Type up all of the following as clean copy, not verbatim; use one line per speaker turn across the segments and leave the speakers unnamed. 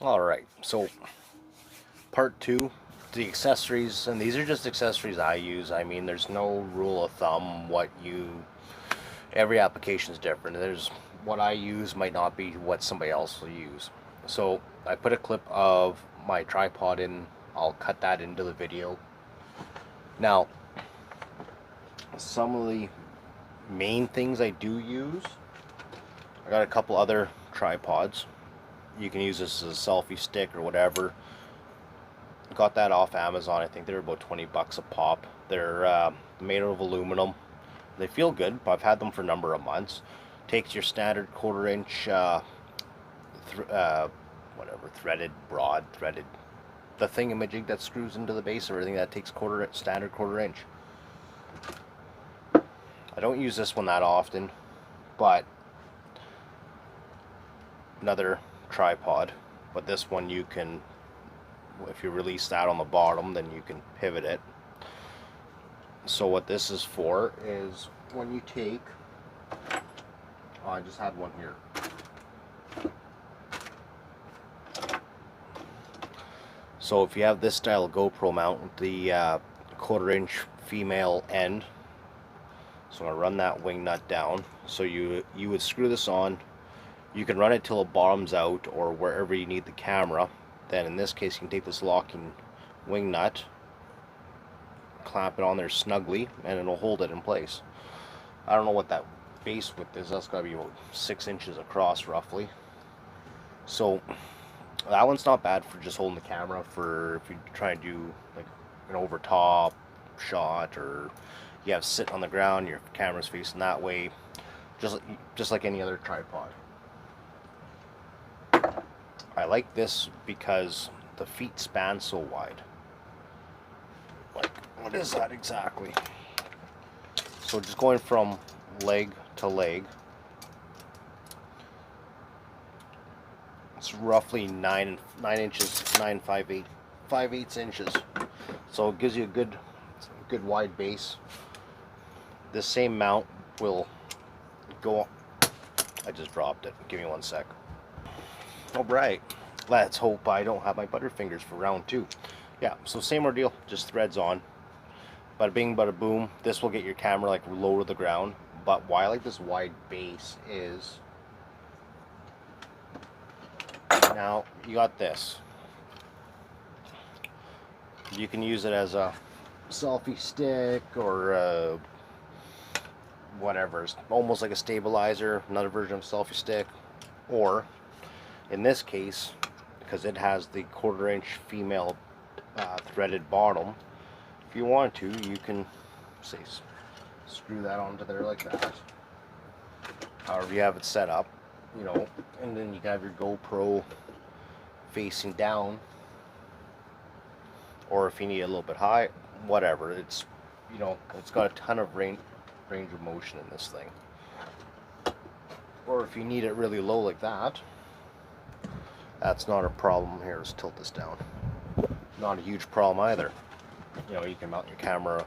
Alright, so part two, the accessories, and these are just accessories I use. I mean, there's no rule of thumb every application is different. There's what I use might not be what somebody else will use. So I put a clip of my tripod in, I'll cut that into the video. Now, some of the main things I do use, I got a couple other tripods. You can use this as a selfie stick or whatever. Got that off Amazon. I think they're about 20 bucks a pop. They're made of aluminum. They feel good. I've had them for a number of months. Takes your standard 1/4 inch threaded, broad threaded, the thingamajig that screws into the base of everything. That takes standard 1/4 inch. I don't use this one that often, but another tripod. But this one you can, if you release that on the bottom, then you can pivot it. So what this is for is when you take, oh, I just had one here. So if you have this style of GoPro mount with the 1/4 inch female end, so I'm going to run that wing nut down. So you would screw this on. You can run it till it bottoms out or wherever you need the camera. Then in this case you can take this locking wing nut, clamp it on there snugly, and it'll hold it in place. I don't know what that base width is. That's got to be about 6 inches across roughly. So that one's not bad for just holding the camera for if you try to do like an over top shot, or you have sit on the ground, your camera's facing that way, just like any other tripod. I like this because the feet span so wide. Like, what is that exactly? So just going from leg to leg, it's roughly 9 inches, 5/8 inches. So it gives you a good wide base. This same mount will go. I just dropped it. Give me 1 sec. Alright, let's hope I don't have my butterfingers for round 2. Yeah, so same ordeal, just threads on. Bada bing, bada boom. This will get your camera like low to the ground. But why I like this wide base is, now you got this. You can use it as a selfie stick or whatever. It's almost like a stabilizer, another version of selfie stick. Or in this case, because it has the 1/4 inch female threaded bottom, if you want to, you can say screw that onto there like that. However you have it set up, you know, and then you can have your GoPro facing down, or if you need it a little bit high, whatever. It's, you know, it's got a ton of range of motion in this thing. Or if you need it really low like that, that's not a problem. Here, let's tilt this down. Not a huge problem either. You know, you can mount your camera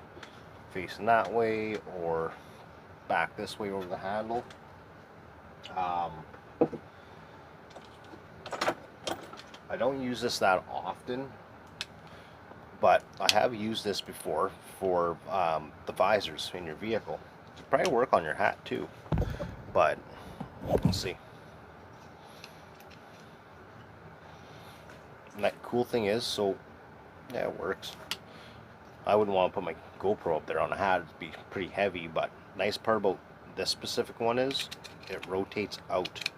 facing that way or back this way over the handle. I don't use this that often, but I have used this before for the visors in your vehicle. It'd probably work on your hat too, but we'll see. And that cool thing is, so yeah, it works. I wouldn't want to put my GoPro up there on a hat. It'd be pretty heavy, but nice part about this specific one is it rotates out.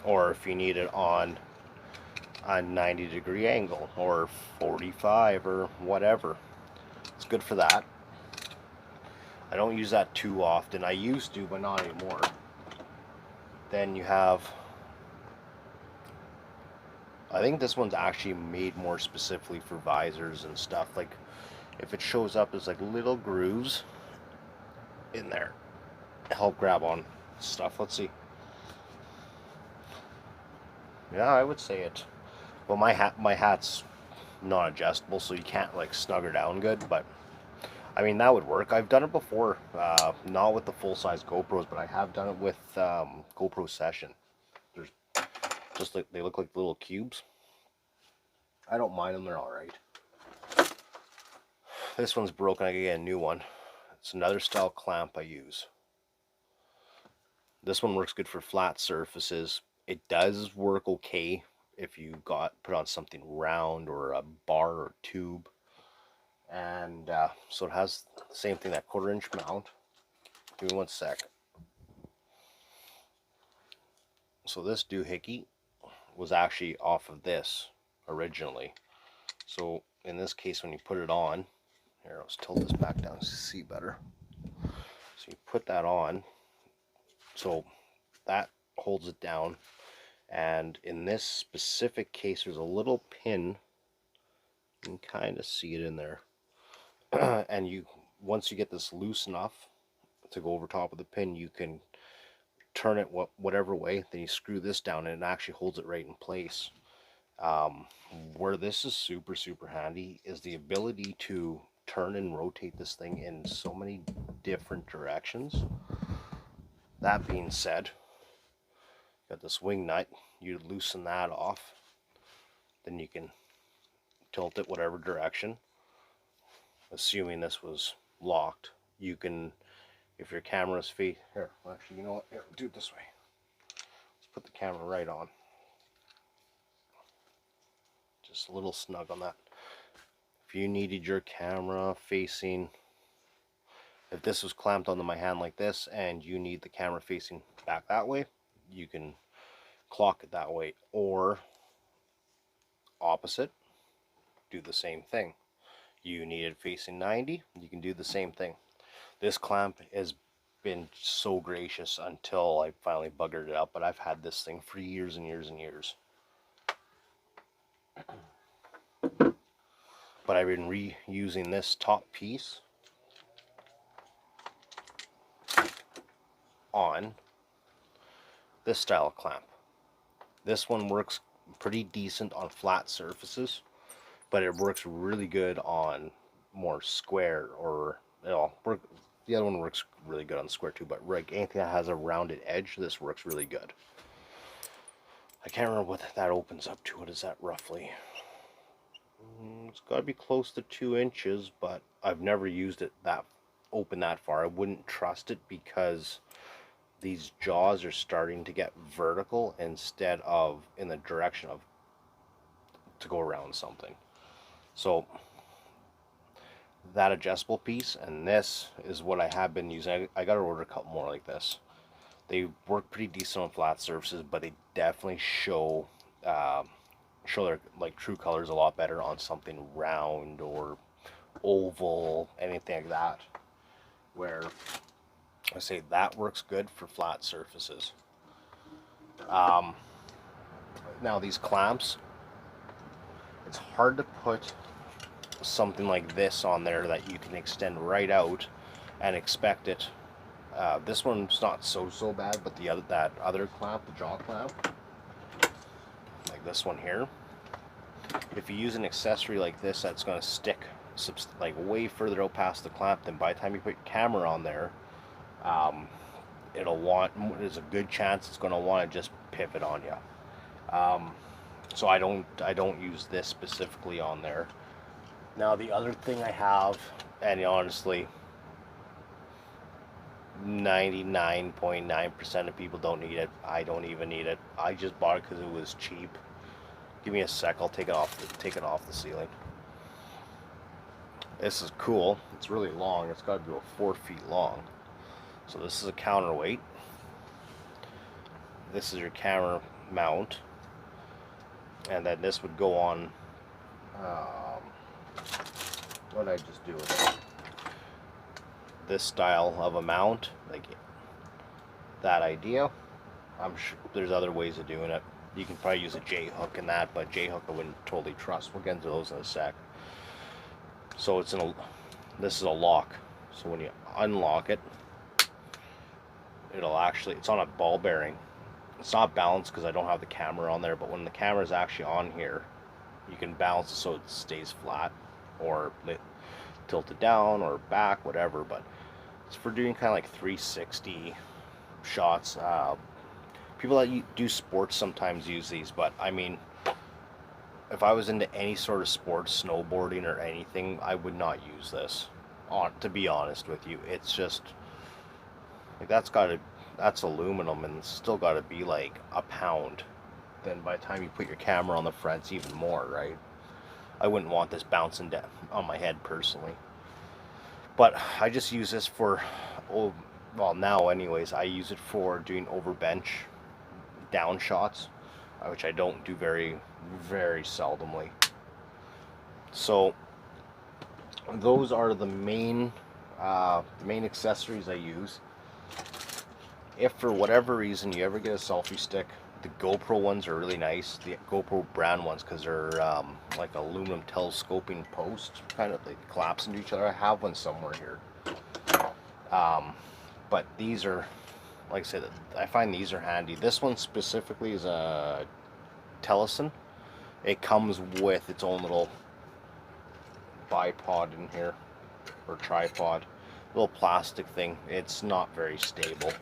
Or if you need it on a 90-degree angle or 45 or whatever, it's good for that. I don't use that too often. I used to, but not anymore. Then you have, I think this one's actually made more specifically for visors and stuff. Like, if it shows up as like little grooves in there, help grab on stuff. Let's see. Yeah, I would say it. Well, my hat's not adjustable, so you can't like snug her down good, but I mean, that would work. I've done it before, not with the full-size GoPros, but I have done it with GoPro Session. There's just like they look like little cubes. I don't mind them, they're alright. This one's broken, I can get a new one. It's another style clamp I use. This one works good for flat surfaces. It does work okay if you put on something round or a bar or tube. And so it has the same thing, that 1/4 inch mount. Give me 1 sec. So this doohickey was actually off of this originally. So in this case, when you put it on, here, let's tilt this back down to see better. So you put that on, so that holds it down. And in this specific case, there's a little pin. You can kind of see it in there. And once you get this loose enough to go over top of the pin, you can turn it whatever way. Then you screw this down, and it actually holds it right in place. Where this is super, super handy is the ability to turn and rotate this thing in so many different directions. That being said, got this wing nut, you loosen that off, then you can tilt it whatever direction. Assuming this was locked, you can, if your camera's here, actually, you know what, here, do it this way. Let's put the camera right on. Just a little snug on that. If you needed your camera facing, if this was clamped onto my hand like this and you need the camera facing back that way, you can clock it that way, or opposite, do the same thing. You need it facing 90, you can do the same thing. This clamp has been so gracious until I finally buggered it out, but I've had this thing for years and years and years. But I've been reusing this top piece on this style of clamp. This one works pretty decent on flat surfaces, but it works really good on more square, or the other one works really good on square too, but like anything that has a rounded edge, this works really good. I can't remember what that opens up to. What is that roughly? It's got to be close to 2 inches, but I've never used it that open that far. I wouldn't trust it because these jaws are starting to get vertical instead of in the direction of to go around something. So that adjustable piece, and this is what I have been using. I got to order a couple more like this. They work pretty decent on flat surfaces, but they definitely show their like true colors a lot better on something round or oval, anything like that, where I say that works good for flat surfaces. Now these clamps, it's hard to put something like this on there that you can extend right out and expect it. This one's not so bad, but that other clamp, the jaw clamp, like this one here, if you use an accessory like this that's going to stick like way further out past the clamp, then by the time you put your camera on there, there's a good chance it's going to want to just pivot on you. So I don't use this specifically on there. Now the other thing I have, and honestly 99.9% of people don't need it. I don't even need it. I just bought it because it was cheap. Give me a sec, I'll take it off the ceiling. This is cool. It's really long. It's got to be about 4 feet long. So this is a counterweight. This is your camera mount, and then this would go on. What did I just do with it? This style of a mount, like that idea. I'm sure there's other ways of doing it. You can probably use a J-hook in that, but J-hook I wouldn't totally trust. We'll get into those in a sec. So this is a lock. So when you unlock it, it's on a ball bearing. It's not balanced because I don't have the camera on there, but when the camera is actually on here, you can balance it so it stays flat, or tilt it down or back, whatever. But it's for doing kind of like 360 shots. People that do sports sometimes use these, but I mean, if I was into any sort of sports, snowboarding or anything, I would not use this. To be honest with you, it's just like that's aluminum and it's still got to be like a pound. Then by the time you put your camera on the front, it's even more, right? I wouldn't want this bouncing down on my head personally. But I just use this for, oh, well now anyways, I use it for doing over bench down shots, which I don't do very seldomly. So those are the main accessories I use. If for whatever reason you ever get a selfie stick, the GoPro ones are really nice. The GoPro brand ones, because they're like aluminum telescoping posts, kind of, they collapse into each other. I have one somewhere here. But these are, like I said, I find these are handy. This one specifically is a Teleson. It comes with its own little bipod in here, or tripod, little plastic thing. It's not very stable.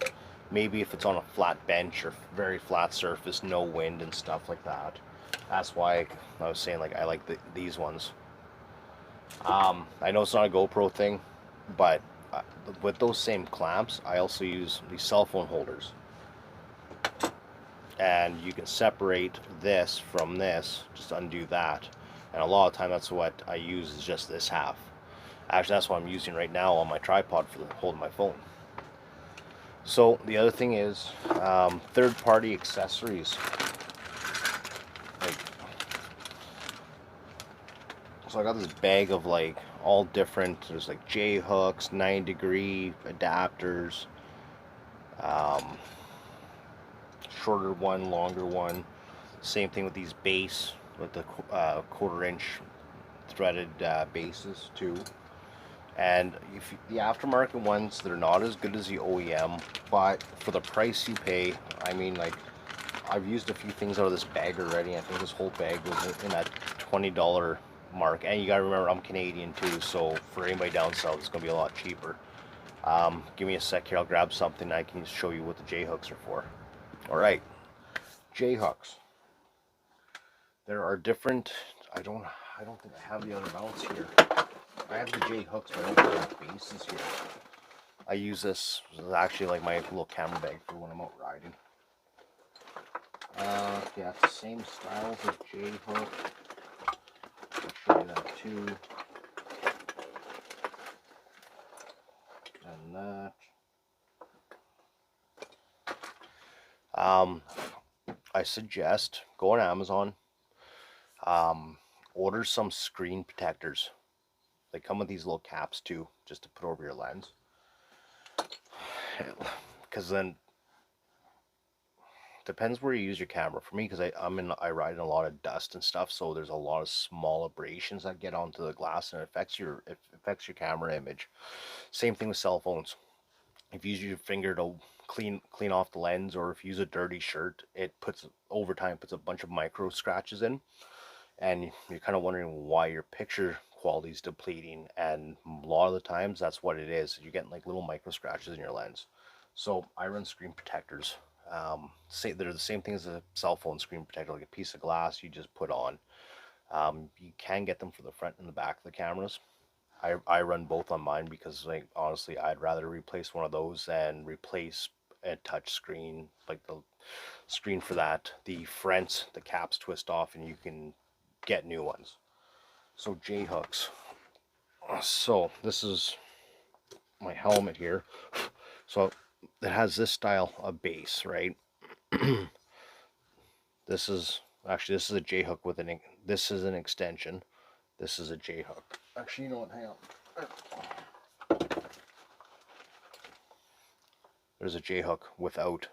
Maybe if it's on a flat bench or very flat surface, no wind and stuff like that. That's why I was saying, like, I like these ones. I know it's not a GoPro thing, but with those same clamps, I also use these cell phone holders. And you can separate this from this, just undo that. And a lot of time that's what I use, is just this half. Actually, that's what I'm using right now on my tripod for holding my phone. So the other thing is third-party accessories. So I got this bag of like all different. There's like J hooks, 9-degree adapters, shorter one, longer one. Same thing with these base with the 1/4-inch threaded bases too. And if the aftermarket ones, they're not as good as the OEM, but for the price you pay, I mean, like, I've used a few things out of this bag already. I think this whole bag was in that $20 mark. And you gotta remember, I'm Canadian too, so for anybody down south, it's gonna be a lot cheaper. Give me a sec here, I'll grab something. I can show you what the J hooks are for. All right, J hooks. There are different. I don't think I have the other mounts here. I have the J hooks, but I don't have the bases here. I use this. This is actually like my little camera bag for when I'm out riding. Yeah, it's the same style as a J hook. I'll show you that too. And that. I suggest go on Amazon. Order some screen protectors. They come with these little caps too, just to put over your lens. Because then, depends where you use your camera. For me, because I ride in a lot of dust and stuff, so there's a lot of small abrasions that get onto the glass, and it affects your camera image. Same thing with cell phones. If you use your finger to clean off the lens, or if you use a dirty shirt, it over time puts a bunch of micro scratches in, and you're kind of wondering why your picture quality is depleting. And a lot of the times that's what it is. You're getting like little micro scratches in your lens. So I run screen protectors. They're the same thing as a cell phone screen protector, like a piece of glass you just put on. You can get them for the front and the back of the cameras. I run both on mine because, like, honestly, I'd rather replace one of those than replace a touch screen. Like, the screen for that, the fronts, the caps twist off and you can get new ones. So J hooks. So this is my helmet here. So it has this style of base, right? This is a J hook with this is an extension. This is a J hook. Actually, you know what? Hang on. There's a J hook without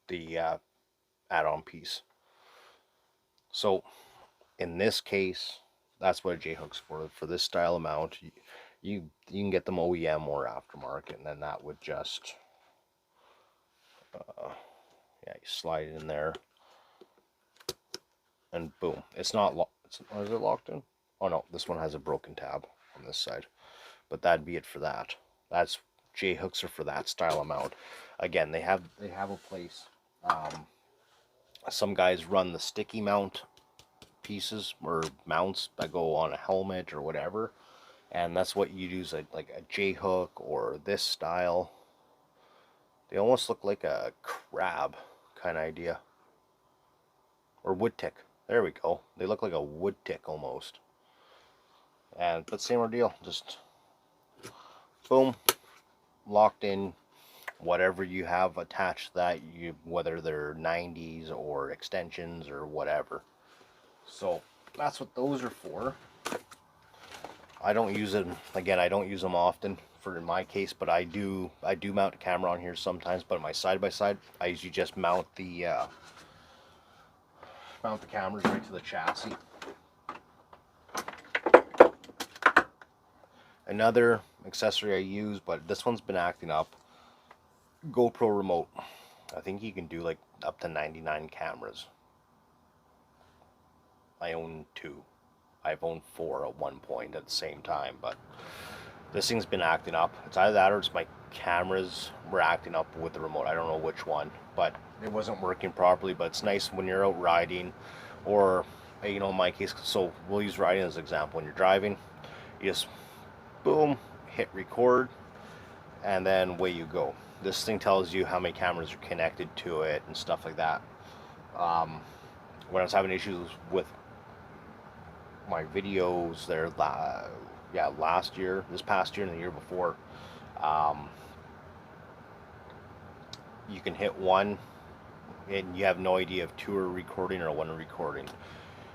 the add-on piece. So in this case, that's what a J hook's for. For this style of mount, you can get them OEM or aftermarket, and then that would just yeah, you slide it in there, and boom. It's not locked. Is it locked in? Oh no, this one has a broken tab on this side. But that'd be it for that. J hooks are for that style of mount. Again, they have a place Some guys run the sticky mount pieces or mounts that go on a helmet or whatever, and that's what you use, like a J hook or this style. They almost look like a crab kind of idea, or wood tick. There we go. They look like a wood tick almost. And but same ordeal, just boom, locked in. Whatever you have attached to that, you, whether they're 90s or extensions or whatever. So that's what those are for. I don't use them, again, I don't use them often for in my case, but I do mount a camera on here sometimes. But my side by side, I usually just mount the cameras right to the chassis. Another accessory I use, but this one's been acting up, Gopro Remote. I think you can do like up to 99 cameras. I own 2. I've owned 4 at one point at the same time, but this thing's been acting up. It's either that or it's my cameras were acting up with the remote. I don't know which one, but it wasn't working properly. But it's nice when you're out riding, or in my case, so we'll use riding as an example. When you're driving, you just boom, hit record, and then away you go. This thing tells you how many cameras are connected to it and stuff like that. When I was having issues with my videos there, last year, this past year and the year before, you can hit 1 and you have no idea if 2 are recording or 1 are recording,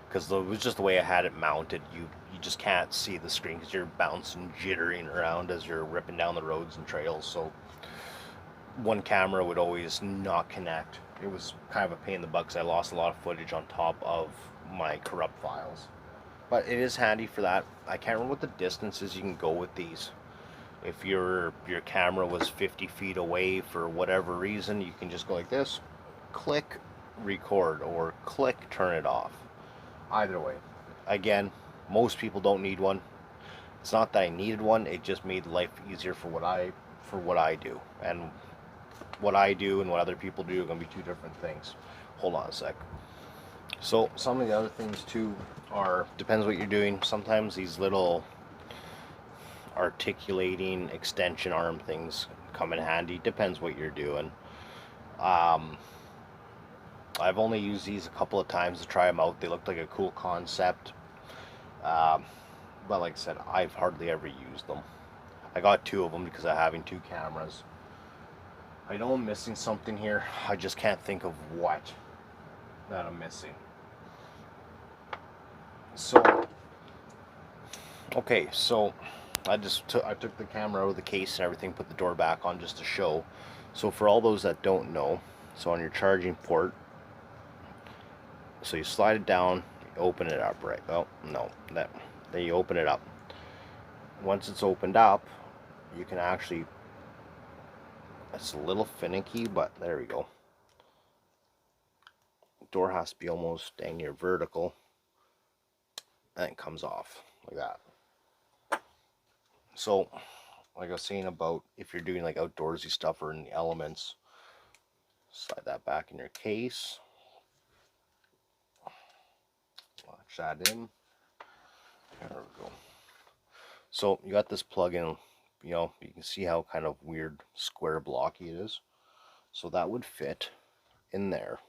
because it was just the way I had it mounted. You just can't see the screen because you're bouncing, jittering around as you're ripping down the roads and trails. So one camera would always not connect. It was kind of a pain in the butt because I lost a lot of footage on top of my corrupt files. But it is handy for that. I can't remember what the distances you can go with these. If your camera was 50 feet away for whatever reason, you can just go like this, click record, or click turn it off. Either way. Again, most people don't need one. It's not that I needed one, it just made life easier for what I do. And what I do and what other people do are going to be 2 different things. Hold on a sec. So some of the other things too are, depends what you're doing. Sometimes these little articulating extension arm things come in handy. Depends what you're doing. I've only used these a couple of times to try them out. They looked like a cool concept. But like I said, I've hardly ever used them. I got 2 of them because of having 2 cameras. I know I'm missing something here. I just can't think of what that I'm missing. So, okay, so I took the camera out of the case and everything, put the door back on just to show. So for all those that don't know, so on your charging port, so you slide it down, you open it up, right? Oh no, then you open it up. Once it's opened up, you can actually, it's a little finicky, but there we go. Door has to be almost dang near vertical, and it comes off like that. So like I was saying about if you're doing like outdoorsy stuff or in the elements, slide that back in your case, latch that in. There we go. So you got this plug-in, you can see how kind of weird square blocky it is. So that would fit in there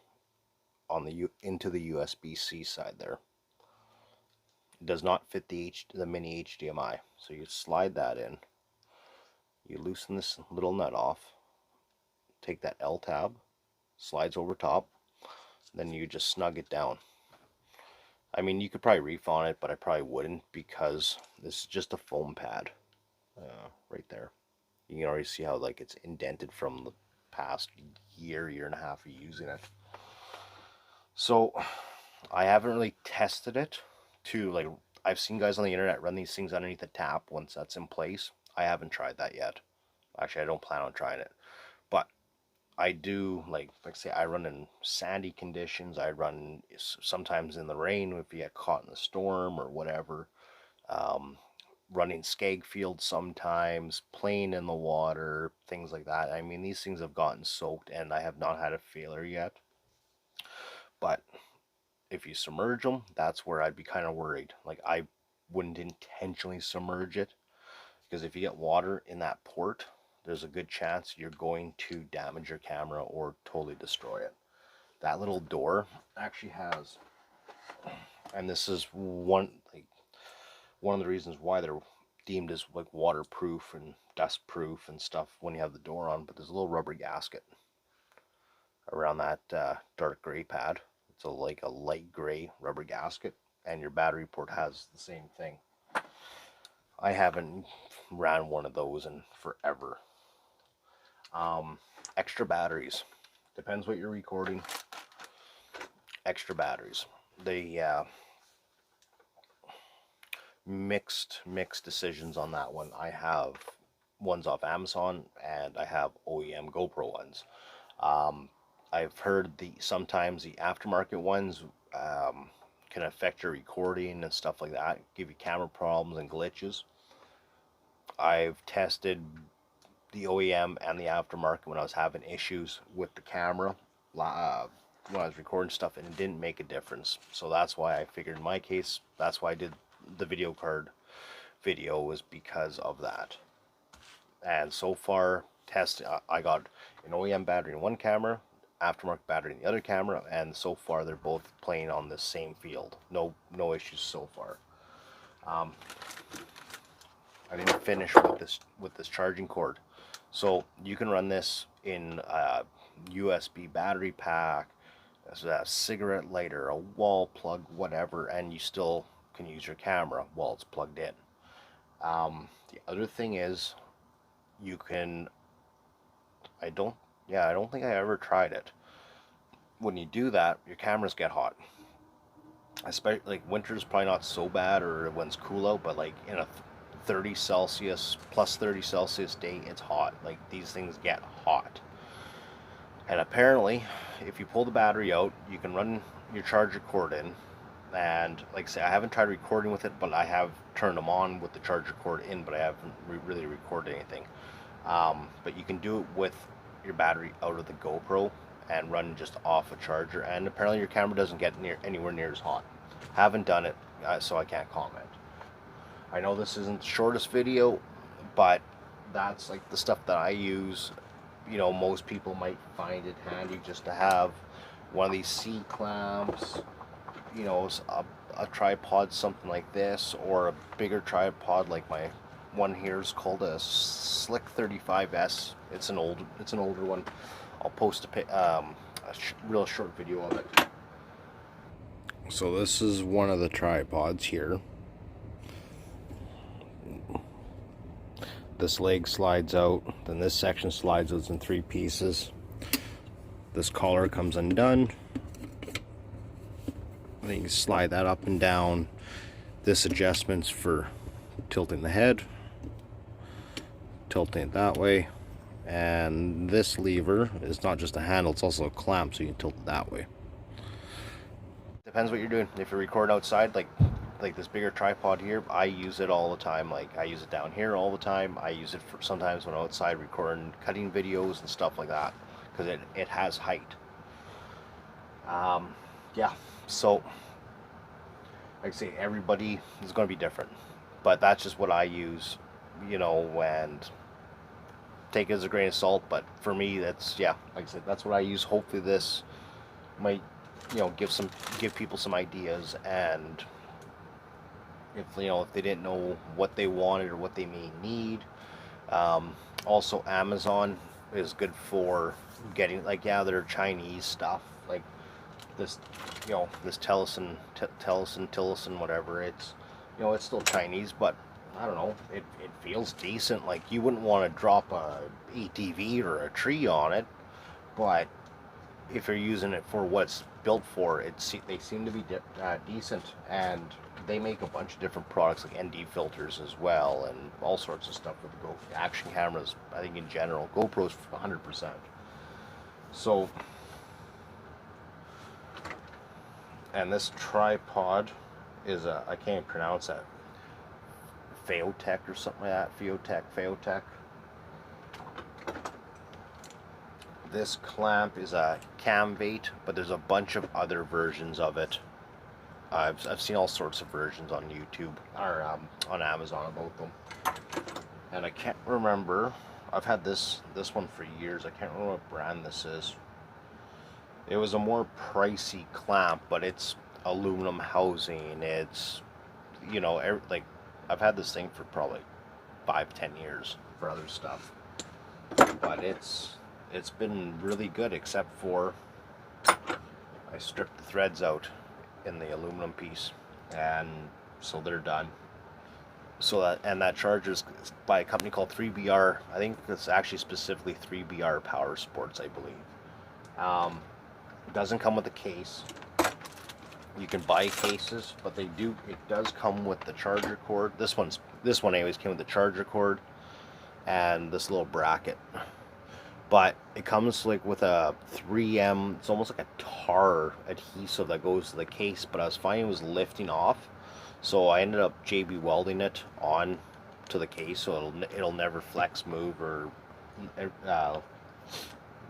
on the into the USB-C side there. It does not fit the mini HDMI. So you slide that in. You loosen this little nut off. Take that L tab, slides over top. Then you just snug it down. I mean, you could probably reef on it, but I probably wouldn't because this is just a foam pad right there. You can already see how like it's indented from the past year and a half of using it. So I haven't really tested it to like, I've seen guys on the internet run these things underneath the tap once that's in place. I haven't tried that yet. Actually, I don't plan on trying it. But I do, like say, I run in sandy conditions. I run sometimes in the rain if you get caught in the storm or whatever. Running skag fields sometimes, playing in the water, things like that. I mean, these things have gotten soaked and I have not had a failure yet. But if you submerge them, that's where I'd be kind of worried. Like, I wouldn't intentionally submerge it, because if you get water in that port, there's a good chance you're going to damage your camera or totally destroy it. That little door actually has, and this is one of the reasons why they're deemed as like waterproof and dust proof and stuff when you have the door on, but there's a little rubber gasket around that dark gray pad. It's like a light gray rubber gasket, and your battery port has the same thing. I haven't ran one of those in forever. Extra batteries. Depends what you're recording. Extra batteries. They mixed decisions on that one. I have ones off Amazon and I have OEM GoPro ones. I've heard sometimes the aftermarket ones can affect your recording and stuff like that, give you camera problems and glitches. I've tested the OEM and the aftermarket when I was having issues with the camera when I was recording stuff, and it didn't make a difference. So that's why I figured in my case, that's why I did the video card video, was because of that. And so far, I got an OEM battery in one camera, aftermarket battery in the other camera, and so far they're both playing on the same field. No issues so far. I didn't finish with this charging cord. So you can run this in a USB battery pack, a cigarette lighter, a wall plug, whatever, and you still can use your camera while it's plugged in. The other thing is, you can, I don't think I ever tried it. When you do that, your cameras get hot. Especially, like, winter's probably not so bad, or when it's cool out, but like in a 30 Celsius, plus 30 Celsius day, it's hot. Like, these things get hot. And apparently, if you pull the battery out, you can run your charger cord in. And like I say, I haven't tried recording with it, but I have turned them on with the charger cord in, but I haven't really recorded anything. But you can do it with your battery out of the GoPro and run just off a charger, and apparently your camera doesn't get anywhere near as hot. Haven't done it, so I can't comment. I know this isn't the shortest video, but that's like the stuff that I use. You know, most people might find it handy just to have one of these C clamps, you know, a tripod, something like this, or a bigger tripod like my one here is called a Slick 35S. It's an older one. I'll post a real short video of it. So this is one of the tripods here. This leg slides out, then this section slides out in 3 pieces. This collar comes undone. Then you can slide that up and down. This adjustment's for tilting the head, tilting it that way, and this lever is not just a handle, it's also a clamp, so you can tilt it that way. Depends what you're doing. If you're recording outside, like this bigger tripod here, I use it all the time. Like, I use it down here all the time. I use it for sometimes when I'm outside recording cutting videos and stuff like that, because it has height. Yeah, so like I say, everybody is going to be different, but that's just what I use, you know, and take it as a grain of salt. But for me, that's, yeah, like I said, that's what I use. Hopefully this might, you know, give people some ideas, and if, you know, if they didn't know what they wanted or what they may need. Also, Amazon is good for getting, like, yeah, they're Chinese stuff, like this, you know, this Tillison, whatever. It's, you know, it's still Chinese, but I don't know, it feels decent. Like, you wouldn't want to drop a ATV or a tree on it, but if you're using it for what it's built for, they seem to be decent. And they make a bunch of different products, like ND filters as well, and all sorts of stuff with the action cameras. I think in general, GoPro's 100%. So, and this tripod is I can't pronounce that, Feotech or something like that. Feotech. This clamp is a cam bait, but there's a bunch of other versions of it. I've seen all sorts of versions on YouTube or on Amazon about them, and I can't remember. I've had this one for years. I can't remember what brand this is. It was a more pricey clamp, but it's aluminum housing. It's, you know, like I've had this thing for probably 5-10 years for other stuff, but it's been really good, except for I stripped the threads out in the aluminum piece, and so they're done. So that charger's by a company called 3BR. I think it's actually specifically 3BR Power Sports, I believe. It doesn't come with a case. You can buy cases, but it does come with the charger cord. This one anyways came with the charger cord and this little bracket. But it comes like with a 3M, it's almost like a tar adhesive that goes to the case, but I was finding it was lifting off. So I ended up JB welding it on to the case, so it'll never flex, move, or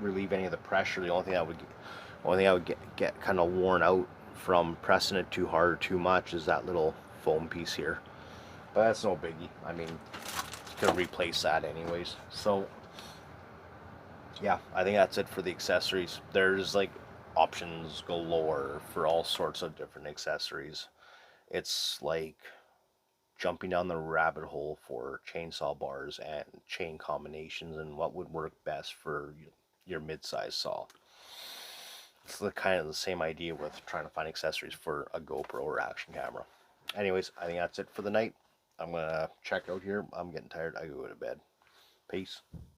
relieve any of the pressure. The only thing I would get kind of worn out from pressing it too hard or too much is that little foam piece here. But that's no biggie. I mean, you can replace that anyways. So yeah, I think that's it for the accessories. There's like options galore for all sorts of different accessories. It's like jumping down the rabbit hole for chainsaw bars and chain combinations and what would work best for your mid-size saw. It's kind of the same idea with trying to find accessories for a GoPro or action camera. Anyways, I think that's it for the night. I'm gonna check out here. I'm getting tired. I go to bed. Peace.